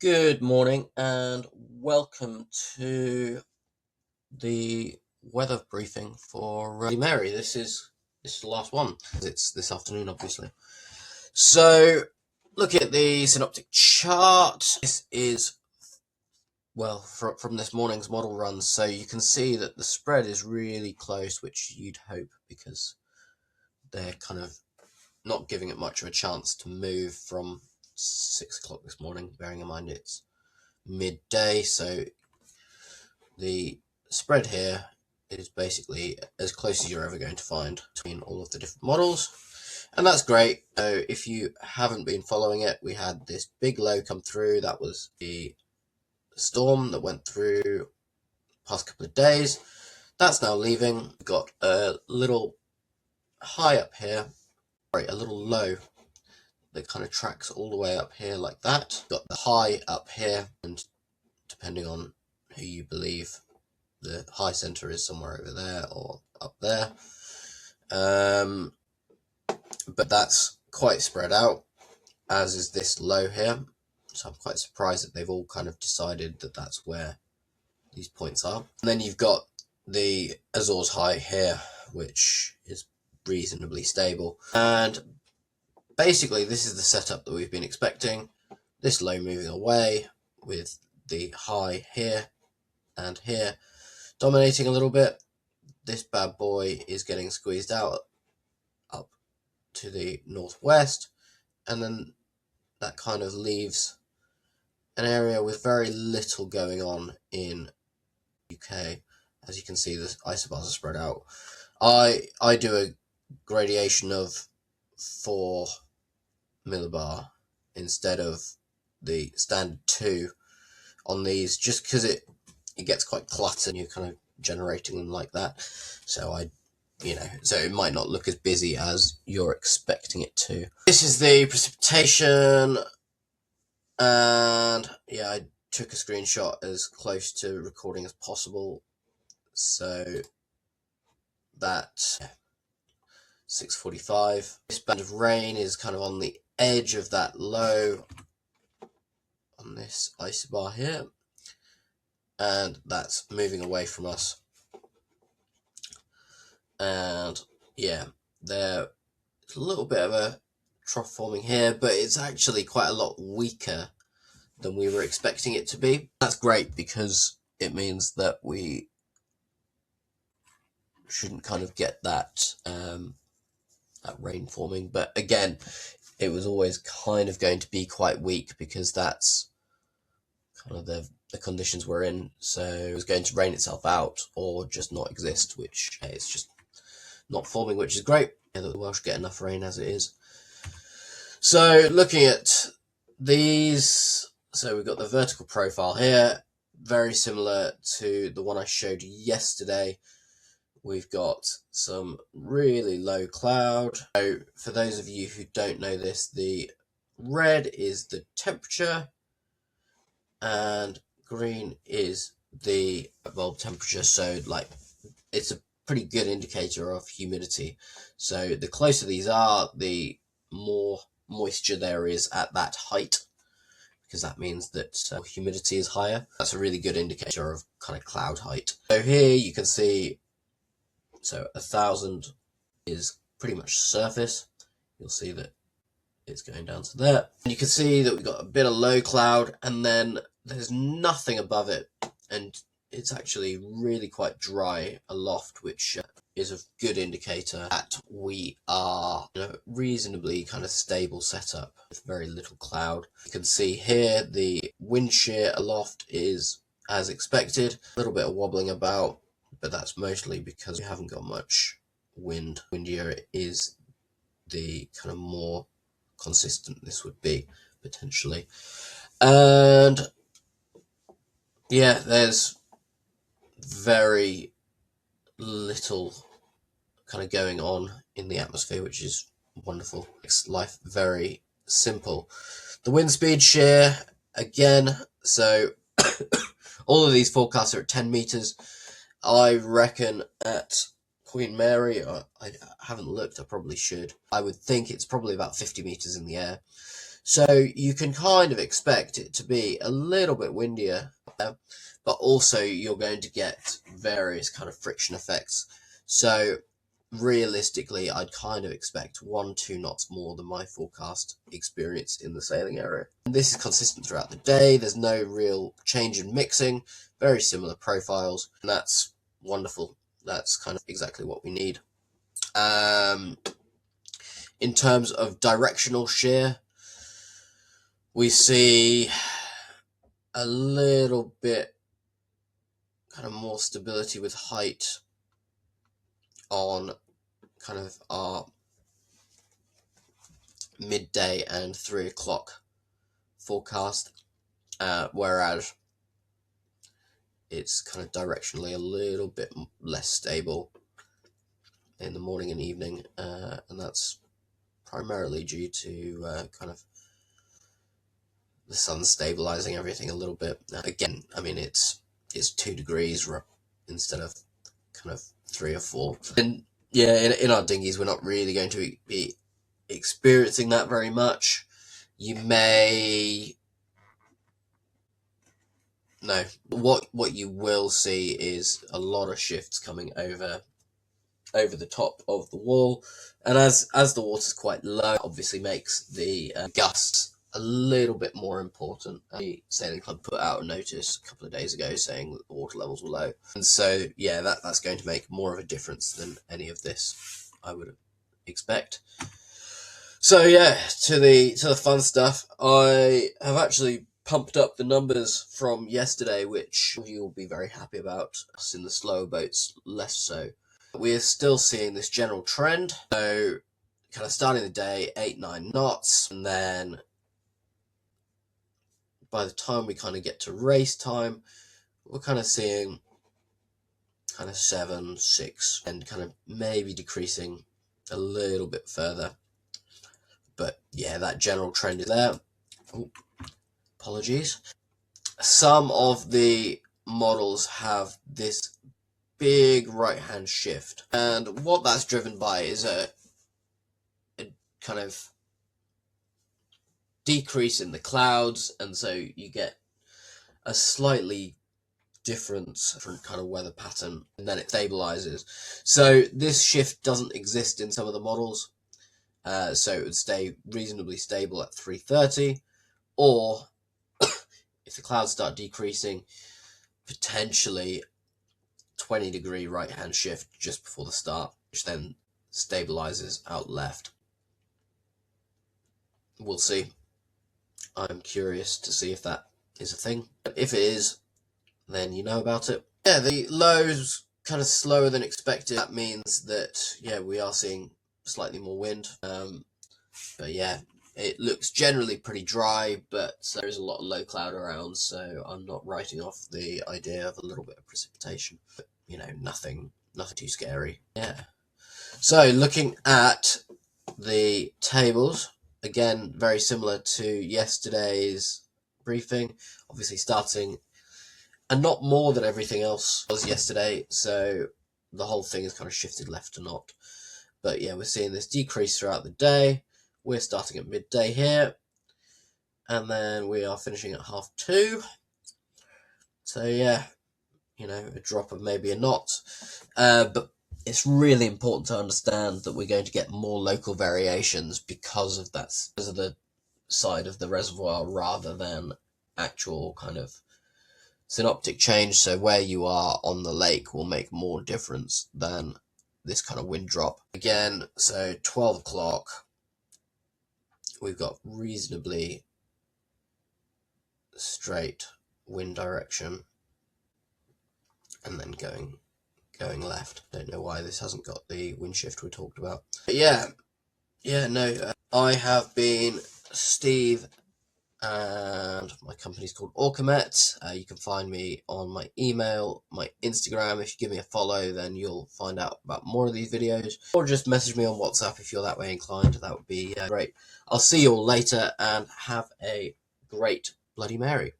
Good morning and welcome to the weather briefing for Bloody Mary. This is the last one. It's this afternoon, obviously. So, look at the synoptic chart. This is, well, from this morning's model run, so you can see that the spread is really close, which you'd hope because they're kind of not giving it much of a chance to move from 6 o'clock this morning, bearing in mind it's midday, so the spread here is basically as close as you're ever going to find between all of the different models, and that's great. So if you haven't been following it, we had this big low come through. That was the storm that went through the past couple of days. That's now leaving. We've got a little high up here, sorry, a little low that kind of tracks all the way up here like that. Got the high up here, and depending on who you believe, the high center is somewhere over there or up there. But that's quite spread out, as is this low here. So I'm quite surprised that they've all kind of decided that that's where these points are. And then you've got the Azores high here, which is reasonably stable. And basically this is the setup that we've been expecting. This low moving away with the high here and here dominating a little bit. This bad boy is getting squeezed out up to the northwest, and then that kind of leaves an area with very little going on in UK. As you can see, the isobars are spread out. I do a gradation of 4 millibar instead of the standard 2 on these, just because it gets quite cluttered and you're kind of generating them like that. So so it might not look as busy as you're expecting it to. This is the precipitation, and yeah, I took a screenshot as close to recording as possible. So that 6:45. This band of rain is kind of on the edge of that low on this isobar here, and that's moving away from us. And yeah, there's a little bit of a trough forming here, but it's actually quite a lot weaker than we were expecting it to be. That's great because it means that we shouldn't kind of get that that rain forming. But again, it was always kind of going to be quite weak because that's kind of the conditions we're in. So it was going to rain itself out or just not exist, which it's just not forming, which is great. Yeah, the Welsh get enough rain as it is. So looking at these, so we've got the vertical profile here, very similar to the one I showed you yesterday. We've got some really low cloud. So for those of you who don't know this, the red is the temperature and green is the bulb temperature. So like it's a pretty good indicator of humidity. So the closer these are, the more moisture there is at that height, because that means that humidity is higher. That's a really good indicator of kind of cloud height. So here you can see, so 1,000 is pretty much surface. You'll see that it's going down to there. And you can see that we've got a bit of low cloud, and then there's nothing above it. And it's actually really quite dry aloft, which is a good indicator that we are in a reasonably kind of stable setup with very little cloud. You can see here the wind shear aloft is as expected, a little bit of wobbling about, but that's mostly because we haven't got much wind. Windier is the kind of more consistent this would be potentially. And yeah, there's very little kind of going on in the atmosphere, which is wonderful. Makes life very simple. The wind speed shear again, so all of these forecasts are at 10 meters. I reckon at Queen Mary, I haven't looked, I probably should. I would think it's probably about 50 meters in the air. So you can kind of expect it to be a little bit windier, but also you're going to get various kind of friction effects. So realistically, I'd kind of expect 1-2 knots more than my forecast experience in the sailing area. And this is consistent throughout the day. There's no real change in mixing, very similar profiles, and that's wonderful. That's kind of exactly what we need. In terms of directional shear, we see a little bit kind of more stability with height on kind of our midday and 3 o'clock forecast, whereas it's kind of directionally a little bit less stable in the morning and evening, and that's primarily due to kind of the sun stabilizing everything a little bit. Again, I mean, it's 2 degrees instead of kind of 3 or 4. And yeah, in our dinghies, we're not really going to be experiencing that very much. You may... No, what you will see is a lot of shifts coming over the top of the wall, and as the water's quite low, obviously makes the gusts a little bit more important. The sailing club put out a notice a couple of days ago saying that the water levels were low, and so yeah, that's going to make more of a difference than any of this I would expect. So yeah, to the fun stuff. I have actually pumped up the numbers from yesterday, which you will be very happy about. Us in the slower boats, less so. We're still seeing this general trend. So kind of starting the day 8-9 knots, and then by the time we kind of get to race time, we're kind of seeing kind of 7, 6, and kind of maybe decreasing a little bit further. But yeah, that general trend is there. Oh, apologies. Some of the models have this big right-hand shift, and what that's driven by is a kind of decrease in the clouds, and so you get a slightly different kind of weather pattern, and then it stabilizes. So this shift doesn't exist in some of the models, so it would stay reasonably stable at 3:30, or if the clouds start decreasing, potentially 20-degree right-hand shift just before the start, which then stabilizes out left. We'll see. I'm curious to see if that is a thing. If it is, then you know about it. Yeah, the lows kind of slower than expected. That means that, yeah, we are seeing slightly more wind. But yeah, it looks generally pretty dry, but there is a lot of low cloud around, so I'm not writing off the idea of a little bit of precipitation. But, you know, nothing too scary. Yeah. So looking at the tables, again, very similar to yesterday's briefing, obviously starting, and not more than everything else was yesterday, so the whole thing is kind of shifted left to not. But yeah, we're seeing this decrease throughout the day. We're starting at midday here, and then we are finishing at 2:30. So yeah, you know, a drop of maybe a knot. But it's really important to understand that we're going to get more local variations because of that, because of the side of the reservoir rather than actual kind of synoptic change. So where you are on the lake will make more difference than this kind of wind drop. Again, so 12 o'clock, we've got reasonably straight wind direction, and then going left. Don't know why this hasn't got the wind shift we talked about. But yeah, no, I have been Steve, and my company's called Orcamet. You can find me on my email, my Instagram. If you give me a follow, then you'll find out about more of these videos, or just message me on WhatsApp if you're that way inclined. That would be great. I'll see you all later, and have a great Bloody Mary.